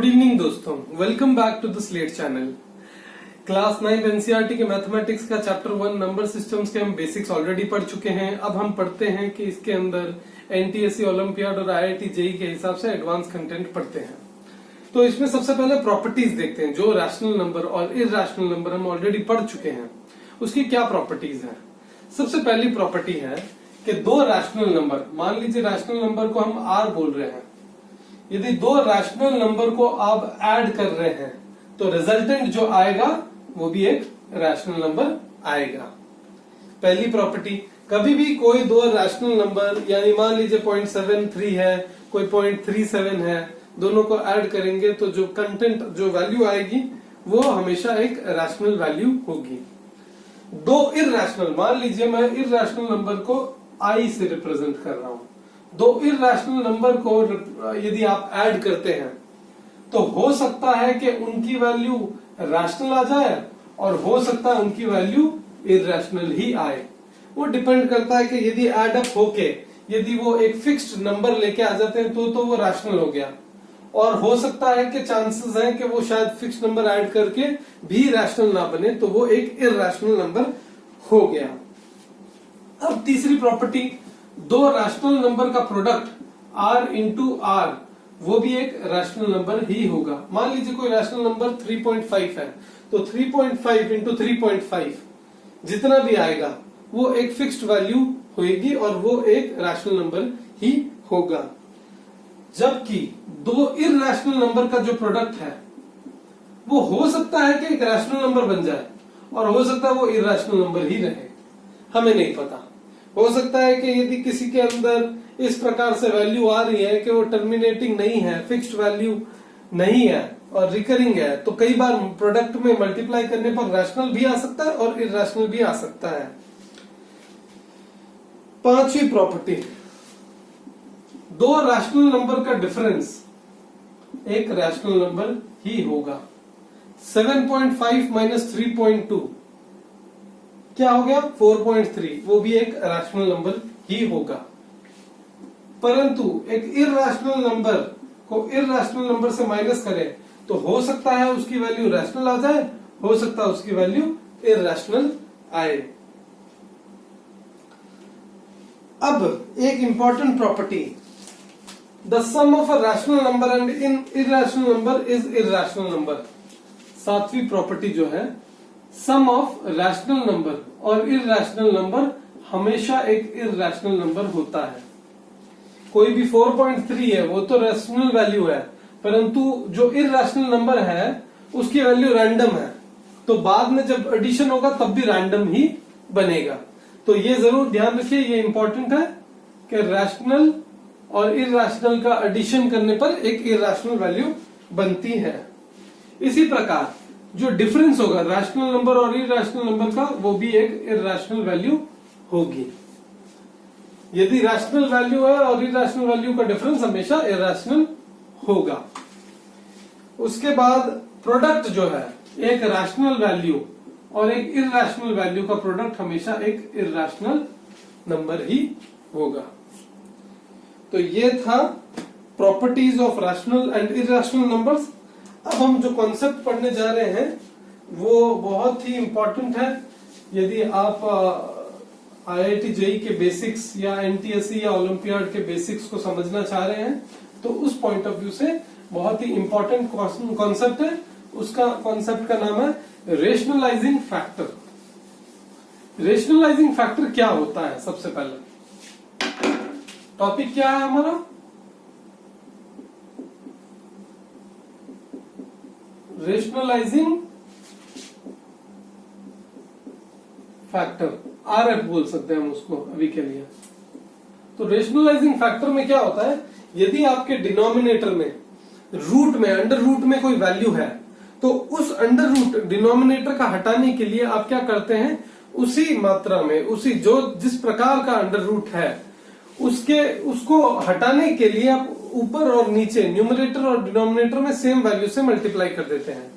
Good evening दोस्तों, welcome back to the slate channel. Class 9 NCERT के mathematics का chapter 1 number systems के हम बेसिक्स ऑलरेडी पढ़ चुके हैं। अब हम पढ़ते हैं कि इसके अंदर एनटीएससी ओलंपियाड और आईआईटी जेईई के हिसाब से एडवांस कंटेंट पढ़ते हैं। तो इसमें सबसे पहले प्रॉपर्टीज देखते हैं। जो रैशनल नंबर और इरैशनल नंबर हम ऑलरेडी पढ़ चुके हैं, उसकी क्या प्रॉपर्टीज है। सबसे पहली प्रॉपर्टी है कि दो रैशनल नंबर, मान लीजिए रैशनल नंबर को हम आर बोल रहे हैं, यदि दो रैशनल नंबर को आप ऐड कर रहे हैं तो रिजल्टेंट जो आएगा वो भी एक रैशनल नंबर आएगा। पहली प्रॉपर्टी, कभी भी कोई दो रैशनल नंबर, यानी मान लीजिए 0.73 है, कोई 0.37 है, दोनों को ऐड करेंगे तो जो कंटेंट, जो वैल्यू आएगी वो हमेशा एक रैशनल वैल्यू होगी। दो इरैशनल, मान लीजिए मैं इरैशनल नंबर को आई से रिप्रेजेंट कर रहा हूं, दो इरैशनल नंबर को यदि आप ऐड करते हैं तो हो सकता है कि उनकी वैल्यू रैशनल आ जाए और हो सकता है उनकी वैल्यू इरैशनल ही आए। वो डिपेंड करता है कि यदि ऐड अप होके यदि वो एक फिक्स्ड नंबर लेके आ जाते हैं तो वो रैशनल हो गया, और हो सकता है कि चांसेस हैं कि वो शायद फिक्स्ड नंबर ऐड करके भी रैशनल ना बने तो वो एक इरैशनल नंबर हो गया। अब तीसरी प्रॉपर्टी, दो रैशनल नंबर का प्रोडक्ट r इंटू आर वो भी एक रैशनल नंबर ही होगा। मान लीजिए कोई रैशनल नंबर 3.5 है तो 3.5 इंटू 3.5 जितना भी आएगा वो एक फिक्स्ड वैल्यू होगी और वो एक रैशनल नंबर ही होगा। जबकि दो इरैशनल नंबर का जो प्रोडक्ट है वो हो सकता है कि एक रैशनल नंबर बन जाए और हो सकता है वो इरैशनल नंबर ही रहे, हमें नहीं पता। हो सकता है कि यदि किसी के अंदर इस प्रकार से वैल्यू आ रही है कि वो टर्मिनेटिंग नहीं है, फिक्स्ड वैल्यू नहीं है और रिकरिंग है, तो कई बार प्रोडक्ट में मल्टीप्लाई करने पर रैशनल भी आ सकता है और इरैशनल भी आ सकता है। पांचवी प्रॉपर्टी, दो रैशनल नंबर का डिफरेंस एक रैशनल नंबर ही होगा। 7.5 माइनस 3.2 क्या हो गया, 4.3, वो भी एक रैशनल नंबर ही होगा। परंतु एक इरैशनल नंबर को इरैशनल नंबर से माइनस करें तो हो सकता है उसकी वैल्यू रैशनल आ जाए, हो सकता है उसकी वैल्यू इरैशनल आए। अब एक important property, the sum of a rational number and an irrational number is irrational number. सातवीं प्रॉपर्टी जो है, सम ऑफ रैशनल नंबर और इरैशनल नंबर हमेशा एक इरैशनल नंबर होता है। कोई भी 4.3 है वो तो रैशनल वैल्यू है, परंतु जो इरैशनल नंबर है उसकी वैल्यू रैंडम है, तो बाद में जब एडिशन होगा तब भी रैंडम ही बनेगा। तो ये जरूर ध्यान रखिए, ये इंपॉर्टेंट है कि रैशनल और इरैशनल का एडिशन करने पर एक इरैशनल वैल्यू बनती है। इसी प्रकार जो डिफरेंस होगा रैशनल नंबर और इरैशनल नंबर का, वो भी एक इरैशनल वैल्यू होगी। यदि रैशनल वैल्यू है और इरैशनल वैल्यू का डिफरेंस हमेशा इरैशनल होगा। उसके बाद प्रोडक्ट जो है, एक रैशनल वैल्यू और एक इरैशनल वैल्यू का प्रोडक्ट हमेशा एक इरैशनल नंबर ही होगा। तो ये था properties of rational and irrational numbers. अब हम जो कॉन्सेप्ट पढ़ने जा रहे हैं वो बहुत ही इंपॉर्टेंट है। यदि आप आईआईटी जेईई के बेसिक्स या एनटीएससी या ओलंपियाड के बेसिक्स को समझना चाह रहे हैं तो उस पॉइंट ऑफ व्यू से बहुत ही इंपॉर्टेंट कॉन्सेप्ट है। उसका कॉन्सेप्ट का नाम है रेशनलाइजिंग फैक्टर। रेशनलाइजिंग फैक्टर क्या होता है, सबसे पहले टॉपिक क्या है हमारा, रेशनलाइजिंग फैक्टर, आरएफ बोल सकते हैं हम उसको अभी के लिए। तो रेशनलाइजिंग फैक्टर में क्या होता है, यदि आपके डिनोमिनेटर में, रूट में, अंडर रूट में कोई वैल्यू है तो उस अंडर रूट डिनोमिनेटर का हटाने के लिए आप क्या करते हैं, उसी मात्रा में, उसी जो जिस प्रकार का अंडर रूट है उसको हटाने के लिए आप ऊपर और नीचे न्यूमरेटर और डिनोमिनेटर में सेम वैल्यू से मल्टीप्लाई कर देते हैं।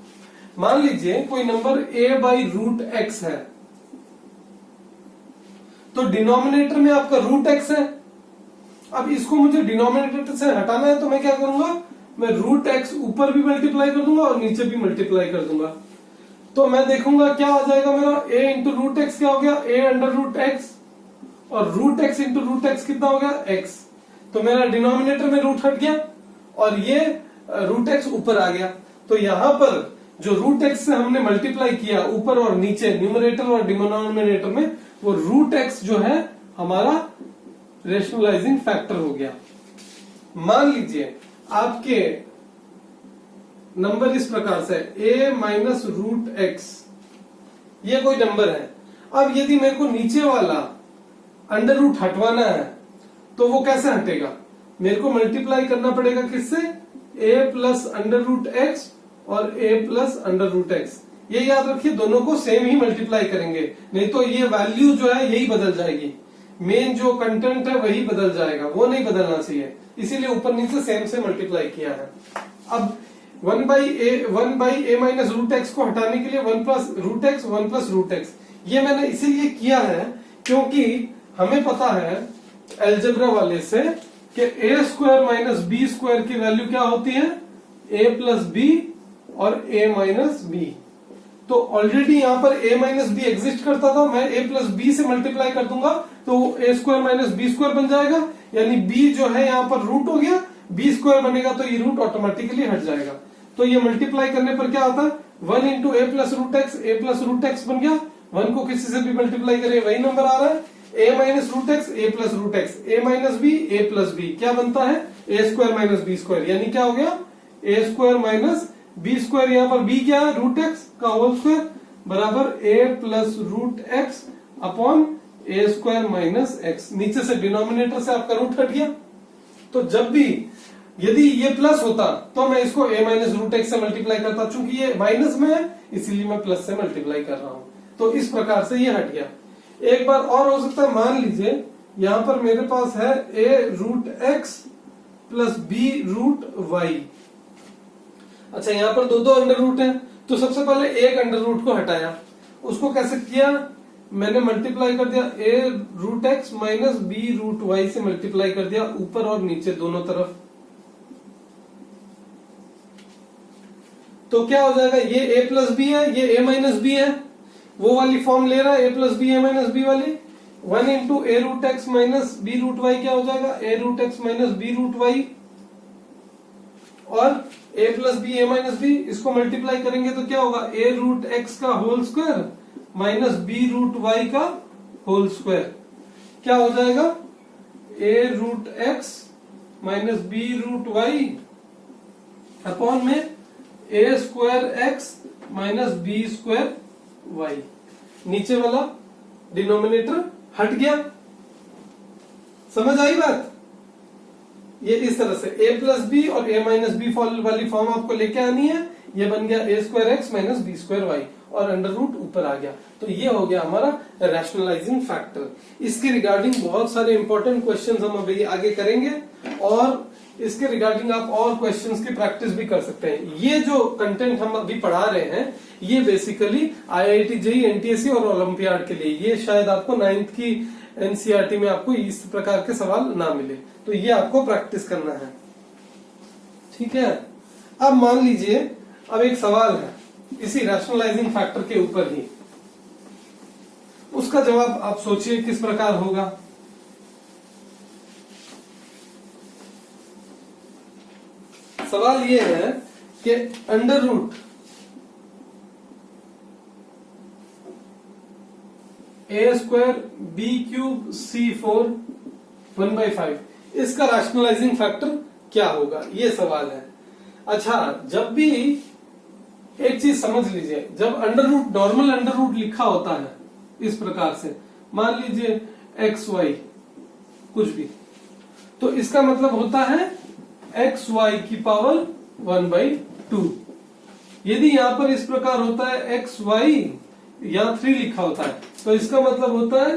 मान लीजिए कोई number a by root x है तो डिनोमिनेटर में आपका रूट एक्स है। अब इसको मुझे डिनोमिनेटर से हटाना है तो मैं क्या करूंगा, मैं रूट एक्स ऊपर भी मल्टीप्लाई कर दूंगा और नीचे भी मल्टीप्लाई कर दूंगा। तो मैं देखूंगा क्या आ जाएगा मेरा, a इंटू रूट एक्स क्या हो गया, a अंडर रूट एक्स, और root x into root x कितना हो गया, x। तो मेरा डिनोमिनेटर में रूट हट गया और ये रूट एक्स ऊपर आ गया। तो यहां पर जो रूट एक्स से हमने मल्टीप्लाई किया ऊपर और नीचे, न्यूमरेटर और डिनोमिनेटर में, वो रूट एक्स जो है हमारा रेशनलाइजिंग फैक्टर हो गया। मान लीजिए आपके नंबर इस प्रकार से a माइनस रूट एक्स, ये कोई नंबर है। अब यदि मेरे को नीचे वाला अंडर रूट हटवाना है तो वो कैसे हटेगा, मेरे को मल्टीप्लाई करना पड़ेगा किससे, a plus under root x और a plus under root x. ये याद रखिए, दोनों को सेम ही मल्टीप्लाई करेंगे, नहीं तो ये वैल्यू जो है यही बदल जाएगी, मेन जो कंटेंट है वही बदल जाएगा, वो नहीं बदलना चाहिए, इसीलिए ऊपर नीचे सेम से मल्टीप्लाई किया है। अब 1 by a minus root x को हटाने के लिए 1 plus root x 1 plus root x, ये मैंने इसीलिए किया है क्योंकि हमें पता है अलजेब्रा वाले से कि ए स्क्वायर माइनस बी स्क्वायर की वैल्यू क्या होती है, ए प्लस बी और ए माइनस बी। तो ऑलरेडी यहां पर a माइनस बी एग्जिस्ट करता था, मैं a प्लस बी से मल्टीप्लाई कर दूंगा तो a square minus b square बन जाएगा, यानी b जो है यहाँ पर रूट हो गया, b स्क्वायर बनेगा तो ये रूट ऑटोमेटिकली हट जाएगा। तो ये मल्टीप्लाई करने पर क्या आता है, 1 into A plus root x, a plus root x बन गया, 1 को किसी से भी मल्टीप्लाई करे वही नंबर आ रहा है, a minus root x a plus root x, a minus b a plus b, क्या बनता है a square minus b square, यानी क्या हो गया a square minus b square, यहाँ पर b क्या है रूट एक्स का होल स्क्वायर बराबर a plus root x upon a square minus x. नीचे से डिनोमिनेटर से आपका रूट हट गया, तो जब भी यदि ये प्लस होता तो मैं इसको a माइनस रूट एक्स से मल्टीप्लाई करता, चूंकि ये माइनस में है इसीलिए मैं प्लस से मल्टीप्लाई कर रहा हूं, तो इस प्रकार से ये हट गया। एक बार और हो सकता है, मान लीजिए यहां पर मेरे पास है a root x plus b root y. अच्छा, यहाँ पर दो अंडर रूट है, तो सबसे पहले एक अंडर रूट को हटाया, उसको कैसे किया, मैंने मल्टीप्लाई कर दिया a root x minus b root y से मल्टीप्लाई कर दिया ऊपर और नीचे दोनों तरफ। तो क्या हो जाएगा, ये a प्लस बी है, ये a माइनस बी है, वो वाली फॉर्म ले रहा है a plus b a minus b वाली। 1 into a root x minus b root y क्या हो जाएगा, a root x minus b root y, और a plus b a minus b, इसको मल्टीप्लाई करेंगे तो क्या होगा, a रूट एक्स का whole square minus b root y का होल स्क्वायर, क्या हो जाएगा a root x minus b root y upon में a square x minus b square y. नीचे वाला डिनोमिनेटर हट गया, समझ आई बात। ये इस तरह से a प्लस बी और a माइनस बी वाली फॉर्म आपको लेके आनी है, ये बन गया a square x minus b square y और अंडर रूट ऊपर आ गया। तो ये हो गया हमारा रैशनलाइजिंग फैक्टर। इसके रिगार्डिंग बहुत सारे इंपॉर्टेंट क्वेश्चंस हम अभी आगे करेंगे और इसके रिगार्डिंग आप और क्वेश्चंस की प्रैक्टिस भी कर सकते हैं। ये जो कंटेंट हम अभी पढ़ा रहे हैं ये बेसिकली IIT JEE NTSE और ओलंपियाड के लिए, ये शायद आपको 9th की NCERT में आपको इस प्रकार के सवाल ना मिले, तो ये आपको प्रैक्टिस करना है, ठीक है। अब मान लीजिए अब एक सवाल है इसी रैशनलाइजिंग फैक्टर के ऊपर ही, उसका जवाब आप सोचिए किस प्रकार होगा। सवाल ये है कि अंडर रूट ए स्क्वायर बी क्यूब सी 4 1/5, इसका रैशनलाइजिंग फैक्टर क्या होगा, ये सवाल है। अच्छा, जब भी एक चीज समझ लीजिए, जब under root normal under root लिखा होता है इस प्रकार से, मान लीजिए एक्स वाई कुछ भी, तो इसका मतलब होता है एक्स वाई की पावर 1/2। यदि यहां पर इस प्रकार होता है एक्स वाई या 3 लिखा होता है तो इसका मतलब होता है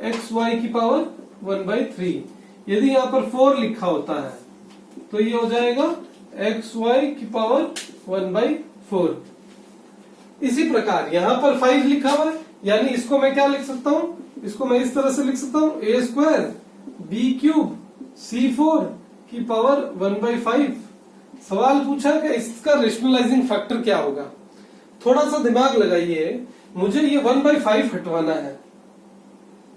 एक्स वाई की पावर 1/3। यदि यहां पर 4 लिखा होता है तो ये हो जाएगा एक्स वाई की पावर 1/4। इसी प्रकार यहां पर 5 लिखा हुआ है, यानी इसको मैं क्या लिख सकता हूं, इसको मैं इस तरह से लिख सकता हूं ए स्क्वायर बी क्यूब सी 4 की पावर 1/5 सवाल पूछा कि इसका रेशनलाइजिंग फैक्टर क्या होगा। थोड़ा सा दिमाग लगाइए, मुझे ये 1/5 हटवाना है।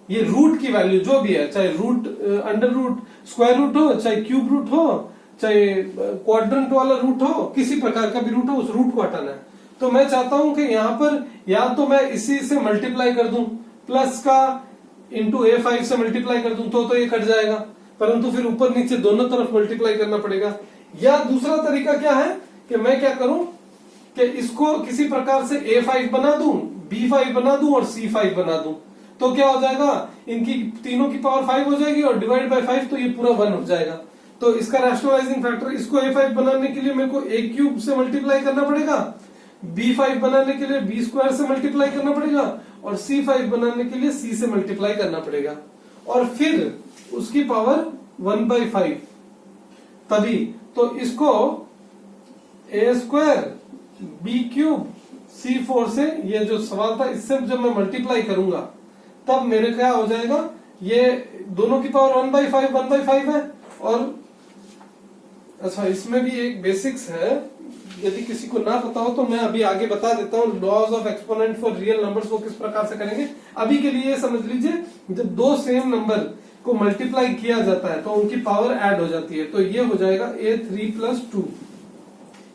ये रूट की वैल्यू जो भी है, चाहे root, under root, square root हो, चाहे क्यूब रूट हो, चाहे क्वाड्रेंट वाला रूट हो, किसी प्रकार का भी रूट हो, उस रूट को हटाना है। तो मैं चाहता हूं कि यहां पर या तो मैं इसी से मल्टीप्लाई कर दूं, प्लस का इंटू A5 से मल्टीप्लाई कर दूं तो ये कट जाएगा, परंतु फिर ऊपर नीचे दोनों तरफ मल्टीप्लाई करना पड़ेगा। या दूसरा तरीका क्या है कि मैं क्या करूं कि इसको किसी प्रकार से A5 बना दूं, B5 बना दूं और C5 बना दूं, तो क्या हो जाएगा, इनकी तीनों की पावर 5 हो जाएगी और डिवाइड बाय 5 तो ये पूरा 1 हो जाएगा। तो इसका रैशनलाइजिंग फैक्टर, इसको A5 बनाने के लिए मेरे को A³ से मल्टीप्लाई करना पड़ेगा, B5 बनाने के लिए B² से मल्टीप्लाई करना पड़ेगा और C5 बनाने के लिए C से मल्टीप्लाई करना पड़ेगा और फिर उसकी पावर 1/5। तभी तो इसको A² B³ C4 से, ये जो सवाल था इससे जब मैं मल्टीप्लाई करूंगा तब मेरे क्या हो जाएगा, ये दोनों की पावर 1/5 है। और अच्छा, इसमें भी एक बेसिक्स है, यदि किसी को ना पता हो तो मैं अभी आगे बता देता हूँ। Laws of exponent for real numbers को किस प्रकार से करेंगे। अभी के लिए समझ लीजिए, जब दो सेम नंबर को मल्टीप्लाई किया जाता है तो उनकी पावर ऐड हो जाती है, तो ये हो जाएगा A3 + 2।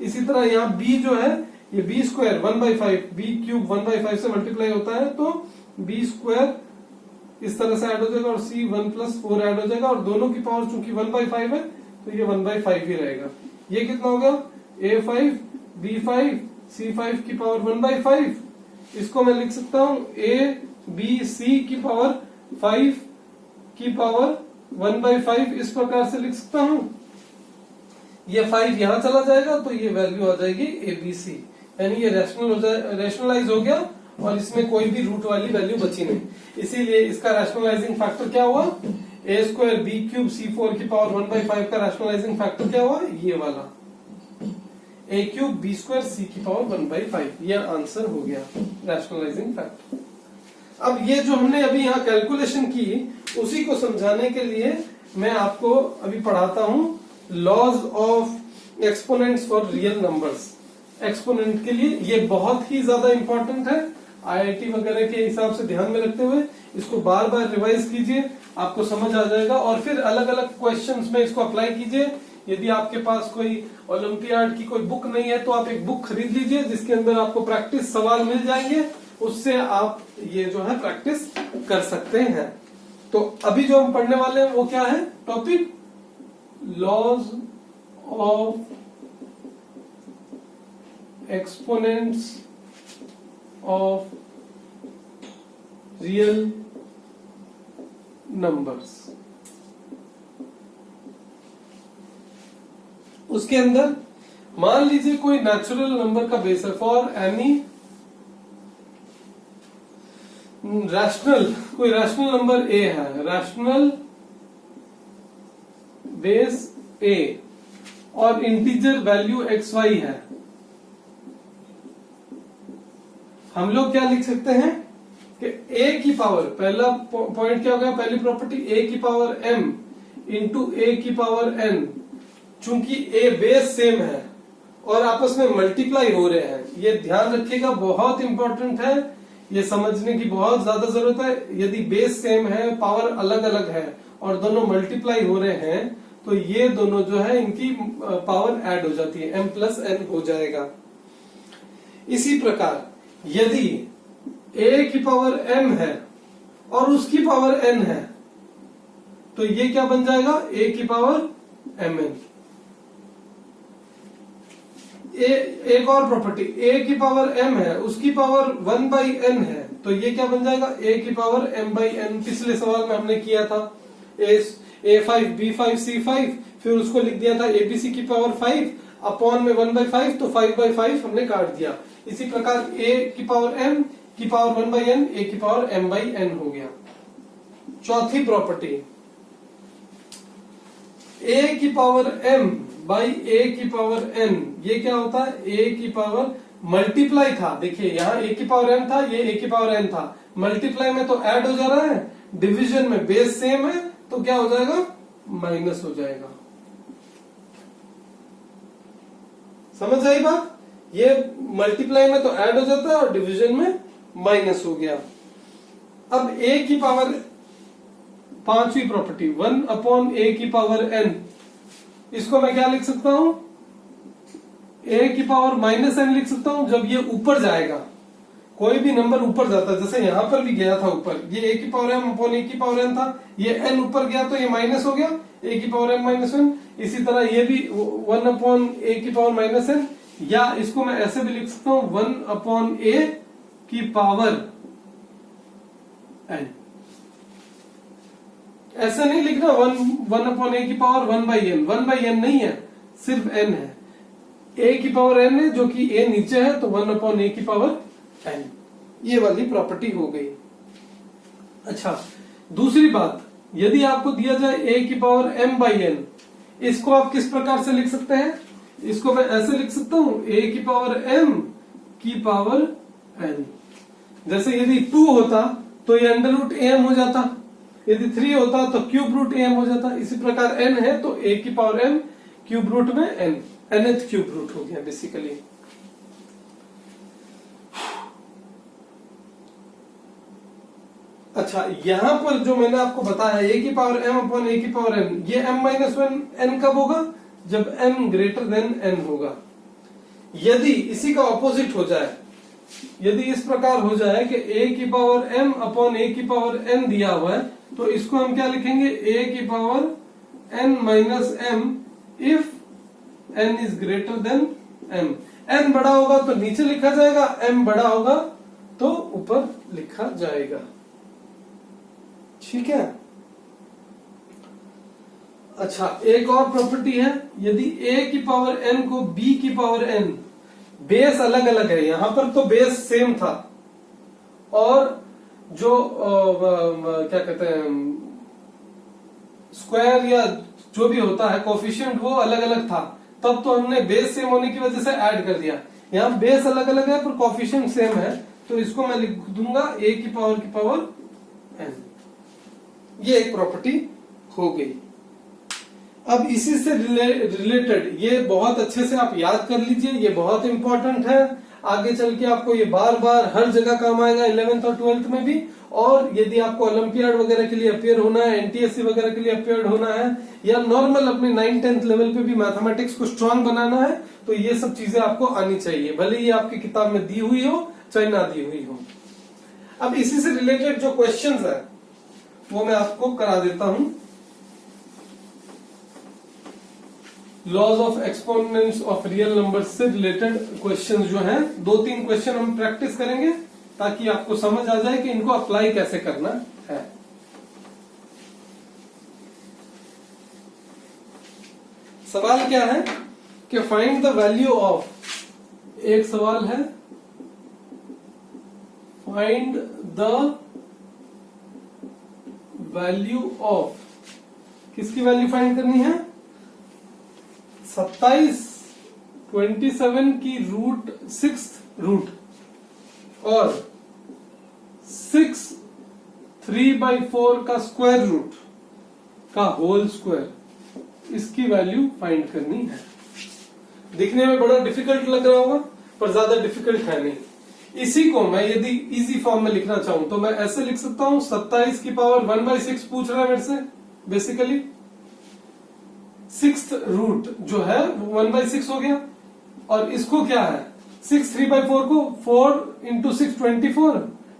इसी तरह यहाँ B जो है, ये B² 1/5, B³ 1/5 से मल्टीप्लाई होता है तो B² इस तरह से ऐड हो जाएगा और C 1 + 4 ऐड हो जाएगा और दोनों की पावर चूंकि 1/5 है तो ये 1/5 ही रहेगा। ये कितना होगा, A5 B5 C5 की पावर 1/5। इसको मैं लिख सकता हूं A B C की पावर 5 की पावर 1/5, इस प्रकार से लिख सकता हूं। ये 5 यहां चला जाएगा तो ये वैल्यू आ जाएगी ABC, यानी ये रैशनलाइज हो गया और इसमें कोई भी रूट वाली वैल्यू बची नहीं। इसीलिए इसका रैशनलाइजिंग फैक्टर क्या हुआ, A² B³ C4 की पावर 1/5 का रैशनलाइजिंग फैक्टर क्या हुआ, ये वाला A³ B² C की पावर 1/5। ये आंसर हो गया रैशनलाइजिंग फैक्टर। अब ये जो हमने अभी यहाँ कैलकुलेशन की, उसी को समझाने के लिए मैं आपको अभी पढ़ाता हूं laws of exponents for real numbers. Exponent के लिए ये बहुत ही ज्यादा इंपॉर्टेंट है। IIT वगैरह के हिसाब से ध्यान में रखते हुए इसको बार बार रिवाइज कीजिए, आपको समझ आ जाएगा और फिर अलग अलग क्वेश्चंस में इसको अप्लाई कीजिए। यदि आपके पास कोई ओलंपियाड की कोई बुक नहीं है तो आप एक बुक खरीद लीजिए जिसके अंदर आपको प्रैक्टिस सवाल मिल जाएंगे, उससे आप ये जो है प्रैक्टिस कर सकते हैं। तो अभी जो हम पढ़ने वाले हैं वो क्या है, topic laws of exponents of real numbers. उसके अंदर मान लीजिए कोई नेचुरल नंबर का बेस है, फॉर एनी रैशनल, कोई रैशनल नंबर A है, रैशनल बेस A और इंटीजर वैल्यू XY है। हम लोग क्या लिख सकते हैं कि A की पावर, पहला पॉइंट क्या हो गया, पहली प्रॉपर्टी A की पावर M इंटू A की पावर N। चूंकि A बेस सेम है और आपस में मल्टीप्लाई हो रहे हैं, ये ध्यान रखिएगा, बहुत इंपॉर्टेंट है, ये समझने की बहुत ज्यादा जरूरत है। यदि बेस सेम है, पावर अलग अलग है और दोनों मल्टीप्लाई हो रहे हैं तो ये दोनों जो है इनकी पावर ऐड हो जाती है, M + N हो जाएगा। इसी प्रकार यदि A की पावर M है और उसकी पावर N है तो ये क्या बन जाएगा, A की पावर Mn। एक और प्रॉपर्टी, A की पावर M है, उसकी पावर 1/n है, तो ये क्या बन जाएगा, A की पावर M/n। पिछले सवाल में हमने किया था A5 B5 C5, फिर उसको लिख दिया था ABC की पावर 5 अपॉन में 1/5, तो 5/5 हमने काट दिया। इसी प्रकार A की पावर M की पावर 1/n, A की पावर M/n हो गया। चौथी प्रॉपर्टी, A की पावर M बाई A की पावर N, ये क्या होता है, A की पावर मल्टीप्लाई था, देखिए यहाँ A की पावर M था, ये A की पावर N था, मल्टीप्लाई में तो ऐड हो जा रहा है, डिवीजन में बेस सेम है तो क्या हो जाएगा, माइनस हो जाएगा। समझ आई बात? ये मल्टीप्लाई में तो ऐड हो जाता है और डिवीजन में माइनस हो गया। अब a की पावर, पांचवी प्रॉपर्टी 1 अपॉन a की पावर n, इसको मैं क्या लिख सकता हूं? a की पावर माइनस n लिख सकता हूं। जब ये ऊपर जाएगा, कोई भी नंबर ऊपर जाता है, जैसे यहां पर भी गया था ऊपर, ये a की पावर m अपॉन a की पावर n था, ये n ऊपर गया तो ये माइनस हो गया a की पावर m माइनस 1। इसी तरह ये भी 1 अपॉन a की पावर माइनस n, या इसको मैं ऐसे भी लिख सकता हूं 1 अपॉन a की पावर n। ऐसे नहीं लिखना 1 अपॉन a की power 1 by n, 1 by n नहीं है, सिर्फ n है। a की पावर n है, जो कि a नीचे है, तो 1 अपॉन a की पावर n, ये वाली प्रॉपर्टी हो गई। अच्छा, दूसरी बात, यदि आपको दिया जाए a की पावर m बाई n, इसको आप किस प्रकार से लिख सकते हैं? इसको मैं ऐसे लिख सकता हूं a की पावर m की पावर n। जैसे यदि 2 होता तो ये अंडर रूट am हो जाता, यदि 3 होता तो क्यूब रूट am हो जाता। इसी प्रकार n है तो a की पावर m क्यूब रूट में n, nth क्यूब रूट हो गया बेसिकली। अच्छा, यहां पर जो मैंने आपको बताया a की पावर m अपॉन a की पावर n, ये m माइनस 1 n कब होगा? जब m ग्रेटर देन n होगा। यदि इसी का ऑपोजिट हो जाए, यदि इस प्रकार हो जाए कि a की पावर m अपॉन a की पावर n दिया हुआ है, तो इसको हम क्या लिखेंगे? a की power n minus m if n is greater than m। n बड़ा होगा तो नीचे लिखा जाएगा, m बड़ा होगा तो ऊपर लिखा जाएगा। ठीक है। अच्छा, एक और प्रॉपर्टी है, यदि a की पावर n को b की पावर n, बेस अलग अलग है, यहां पर तो बेस सेम था और जो क्या कहते हैं स्क्वायर या जो भी होता है कोफिशिएंट, वो अलग अलग था, तब तो हमने बेस सेम होने की वजह से ऐड कर दिया। यहां बेस अलग अलग है पर कोफिशिएंट सेम है, तो इसको मैं लिख दूंगा a की पावर n। ये एक प्रॉपर्टी हो गई। अब इसी से रिलेटेड, ये बहुत अच्छे से आप याद कर लीजिए, ये बहुत इंपॉर्टेंट है, आगे चल के आपको ये बार बार हर जगह काम आएगा, 11th और 12th में भी। और यदि आपको ओलंपियाड वगैरह के लिए अपियर होना है, एनटीएससी वगैरह के लिए अपियर होना है, या नॉर्मल अपने 9th-10th लेवल पे भी मैथमेटिक्स को स्ट्रांग बनाना है, तो ये सब चीजें आपको आनी चाहिए, भले ही आपकी किताब में दी हुई हो चाहे ना दी हुई हो। अब इसी से रिलेटेड जो क्वेश्चंस है वो मैं आपको करा देता हूं। Laws of exponents of real numbers से रिलेटेड क्वेश्चंस जो हैं, 2-3 क्वेश्चन हम प्रैक्टिस करेंगे ताकि आपको समझ आ जाए कि इनको अप्लाई कैसे करना है। सवाल क्या है कि फाइंड द वैल्यू ऑफ, एक सवाल है फाइंड द वैल्यू ऑफ, किसकी वैल्यू फाइंड करनी है? 27 की रूट 6 रूट और 6 3/4 का स्क्वायर रूट का होल स्क्वायर, इसकी वैल्यू फाइंड करनी है। दिखने में बड़ा डिफिकल्ट लग रहा होगा पर ज्यादा डिफिकल्ट है नहीं। इसी को मैं यदि इजी फॉर्म में लिखना चाहूं तो मैं ऐसे लिख सकता हूं, 27 की पावर 1/6 पूछ रहा है मेरे से बेसिकली, 6th रूट जो है वो 1/6 हो गया, और इसको क्या है 6 3/4 को 4 इंटू 6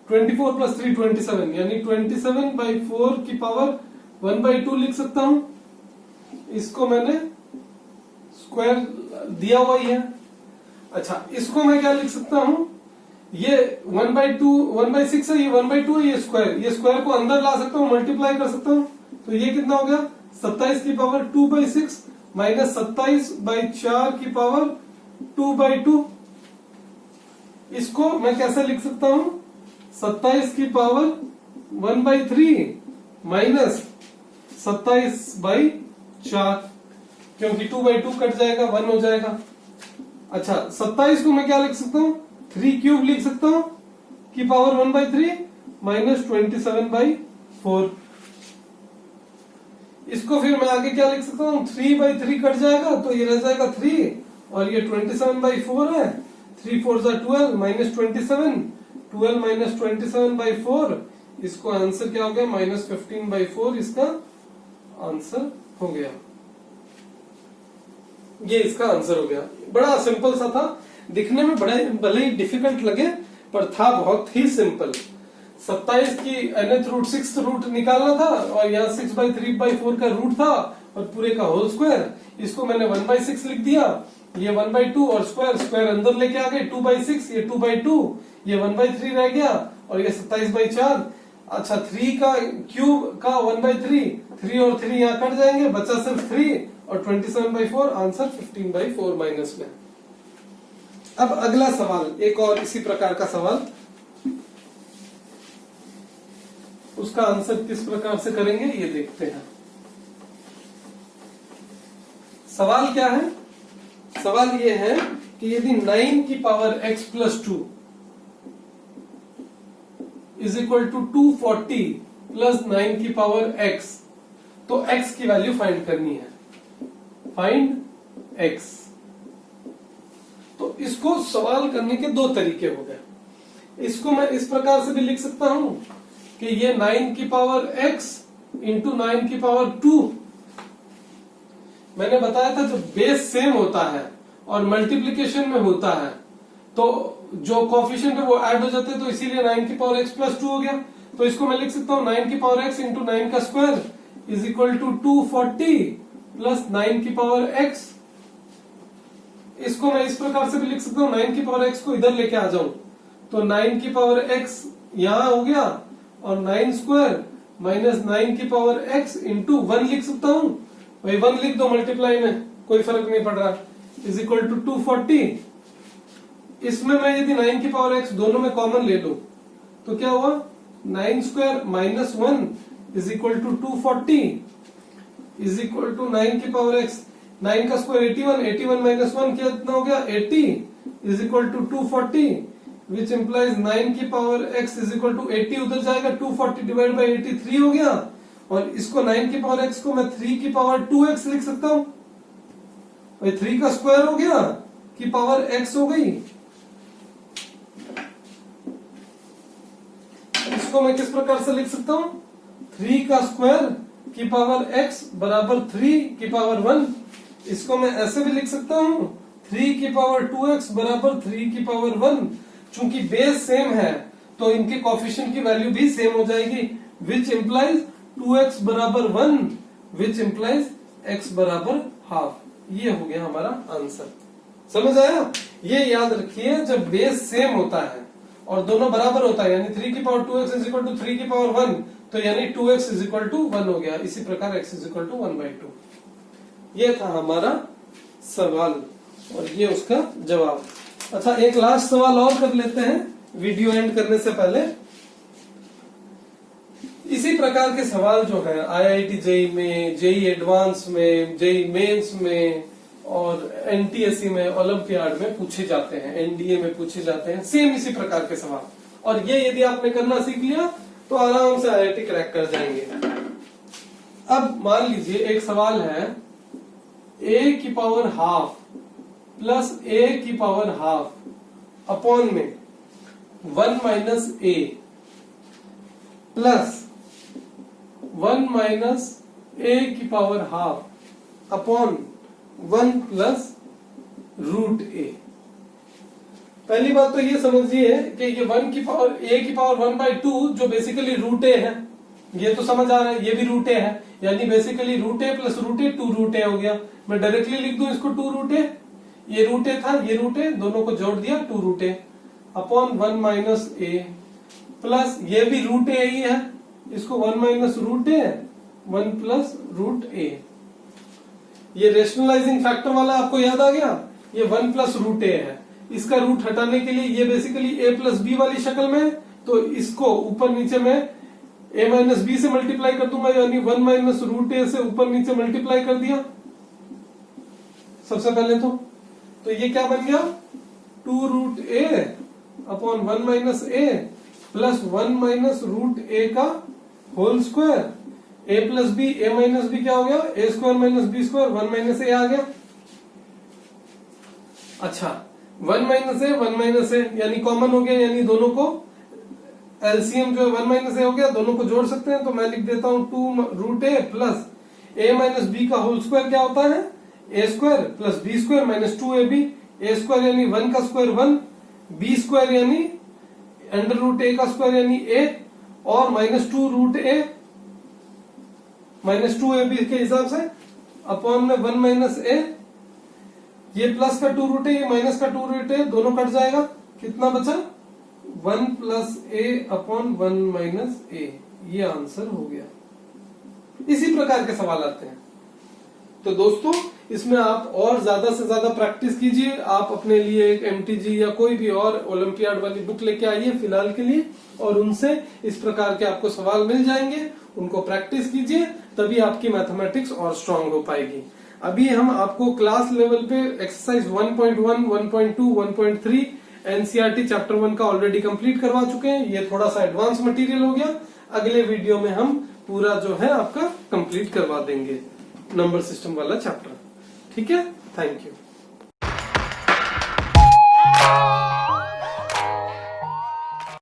24 प्लस 3 27, यानी 27/4 की पावर 1/2 लिख सकता हूं। इसको मैंने स्क्वायर दिया हुआ ही है। अच्छा, इसको मैं क्या लिख सकता हूं, ये 1/6 है, ये 1/2 है, ये स्क्वायर को अंदर ला सकता हूं, मल्टीप्लाई कर सकता हूं, तो ये कितना हो गया 27 की पावर 2/6 माइनस 27/4 की पावर 2/2। इसको मैं कैसे लिख सकता हूं, 27 की पावर 1/3 माइनस 27/4, क्योंकि 2/2 कट जाएगा 1 हो जाएगा। अच्छा, 27 को मैं क्या लिख सकता हूं, 3 क्यूब लिख सकता हूं की पावर 1/3 माइनस 27/4। इसको फिर मैं आगे क्या लिख सकता हूं, 3/3 कट जाएगा तो ये रह जाएगा 3 और ये 27/4 है, 3 4 12 माइनस 27, 12 माइनस 27/4, इसको आंसर क्या हो गया -15/4, इसका आंसर हो गया। ये इसका आंसर हो गया। बड़ा सिंपल सा था, दिखने में बड़े भले ही डिफिकल्ट लगे पर था बहुत ही सिंपल। 27 की nth रूट 6th रूट निकालना था और यहाँ 6/3/4 का रूट था और पूरे का होल स्क्वायर, इसको मैंने 1/6 लिख दिया, ये 1/2 और स्क्वायर स्क्वायर अंदर लेके आ गए 2/6, ये 2/2, ये 1/3 रह गया और ये 27/4। अच्छा 3 का क्यूब का 1/3, 3 और 3 यहाँ कट जाएंगे, बचा सिर्फ 3 और 27/4, आंसर 15/4 माइनस में। अब अगला सवाल, एक और इसी प्रकार का सवाल, उसका आंसर किस प्रकार से करेंगे ये देखते हैं। सवाल क्या है? सवाल ये है कि यदि 9 की power x plus 2 is equal to 240 plus 9 की पावर x, तो x की वैल्यू फाइंड करनी है। Find x। तो इसको सवाल करने के दो तरीके हो गए। इसको मैं इस प्रकार से भी लिख सकता हूं कि ये 9 की पावर x इंटू 9 की पावर 2। मैंने बताया था जब बेस सेम होता है और मल्टीप्लीकेशन में होता है तो जो कोफिशिएंट है वो ऐड हो जाते हैं, तो इसीलिए 9 की पावर x प्लस 2 हो गया। तो इसको मैं लिख सकता हूं 9 की पावर x इंटू 9 का square is equal to 240 plus 9 की पावर x। इसको मैं इस प्रकार से भी लिख सकता हूं, 9 की पावर x को इधर लेके आ जाऊं तो 9 की पावर x यहां हो गया और 9 स्क्वायर माइनस 9 की पावर x इंटू 1 लिख सकता हूं। भाई 1 लिख दो मल्टीप्लाई में, कोई फर्क नहीं पड़ रहा, इज इक्वल टू 240। इसमें मैं यदि 9 की पावर x दोनों में कॉमन ले लूं तो क्या हुआ, 9 square minus 1 is equal to 240 is equal to 9 की पावर x, 9 का स्क्वायर 81, 81 माइनस 1 कितना हो गया 80 is equal to 240, which implies 9 की power x is equal to 80 उधर जाएगा, 240 डिवाइड बाई 83 हो गया। और इसको 9 की पावर x को मैं 3 की पावर 2x लिख सकता हूं। 3 का स्क्वायर हो गया की पावर x हो गई। इसको मैं किस प्रकार से लिख सकता हूं, 3 का स्क्वायर की पावर x बराबर 3 की पावर 1। इसको मैं ऐसे भी लिख सकता हूं, 3 की पावर 2x बराबर 3 की पावर 1। चूंकि बेस सेम है तो इनके कोफिशिएंट की वैल्यू भी सेम हो जाएगी, विच इंप्लाइज 2x बराबर 1 विच इंप्लाइज x बराबर हाफ। ये हो गया हमारा आंसर। समझ आया? ये याद रखिए, जब बेस सेम होता है और दोनों बराबर होता है यानी 3 की power 2x is equal to 3 की पावर 1 तो यानी 2x इज इक्वल टू 1 हो गया। इसी प्रकार x इज इक्वल टू 1/2। ये था हमारा सवाल और ये उसका जवाब। अच्छा एक लास्ट सवाल और कर लेते हैं वीडियो एंड करने से पहले। इसी प्रकार के सवाल जो है IIT जेई में, जेई एडवांस में, जेई मेंस में और एनटीएससी में, ओलंपियाड में पूछे जाते हैं, एनडीए में पूछे जाते हैं, सेम इसी प्रकार के सवाल। और ये यदि आपने करना सीख लिया तो आराम से IIT क्रैक कर जाएंगे। अब मान लीजिए एक सवाल है a की पावर हाफ प्लस a की पावर हाफ अपॉन में 1 minus a plus 1 minus a की power half upon 1 plus root a। पहली बात तो ये समझिए कि ये 1 की पावर a की पावर 1/2 जो बेसिकली रूट a है, ये तो समझ आ रहा है, ये भी रूट a है यानी basically root a plus root a 2 root a हो गया। मैं डायरेक्टली लिख दूं इसको 2 रूट a, ये रूट a था, ये रूट a, दोनों को जोड़ दिया 2 root a upon 1 minus a plus ये भी रूट a ही है, इसको 1 minus root a 1 plus root a। ये रेशनलाइजिंग फैक्टर वाला आपको याद आ गया, ये 1 प्लस रूट a है। इसका रूट हटाने के लिए ये बेसिकली a प्लस b वाली शक्ल में, तो इसको ऊपर नीचे में a माइनस b से मल्टीप्लाई कर दूंगा यानी 1 माइनस रूट a से ऊपर नीचे मल्टीप्लाई कर दिया सबसे पहले तो ये क्या बन गया 2 root a upon 1 minus a plus 1 minus root a का whole square, a plus b, a minus b क्या हो गया a square minus b square, 1 minus a आ गया। अच्छा 1 माइनस ए यानी कॉमन हो गया, यानी दोनों को एलसीएम जो है 1 माइनस ए हो गया, दोनों को जोड़ सकते हैं। तो मैं लिख देता हूं 2√a plus a minus b का होल स्क्वायर क्या होता है, a square plus b square minus 2ab। a square यानी 1 का स्क्वायर 1, b स्क्वायर यानी √a का स्क्वायर यानी a, और माइनस 2√a माइनस 2ab के हिसाब से अपॉन में 1 माइनस a, ये प्लस का 2√a ये माइनस का 2√a दोनों कट जाएगा, कितना बचा 1 plus a upon 1 minus a, ये आंसर हो गया। इसी प्रकार के सवाल आते हैं। तो दोस्तों इसमें आप और ज्यादा से ज्यादा प्रैक्टिस कीजिए। आप अपने लिए एक एमटीजी या कोई भी और ओलंपियाड वाली बुक लेके आइए फिलहाल के लिए, और उनसे इस प्रकार के आपको सवाल मिल जाएंगे, उनको प्रैक्टिस कीजिए, तभी आपकी मैथमेटिक्स और स्ट्रांग हो पाएगी। अभी हम आपको क्लास लेवल पे एक्सरसाइज 1.1, 1.2, 1.3 एनसीईआरटी चैप्टर 1 का ऑलरेडी कंप्लीट करवा चुके हैं। ये थोड़ा सा एडवांस मटेरियल हो गया। अगले वीडियो में हम पूरा जो है आपका कंप्लीट करवा देंगे नंबर सिस्टम वाला चैप्टर। ठीक है, थैंक यू।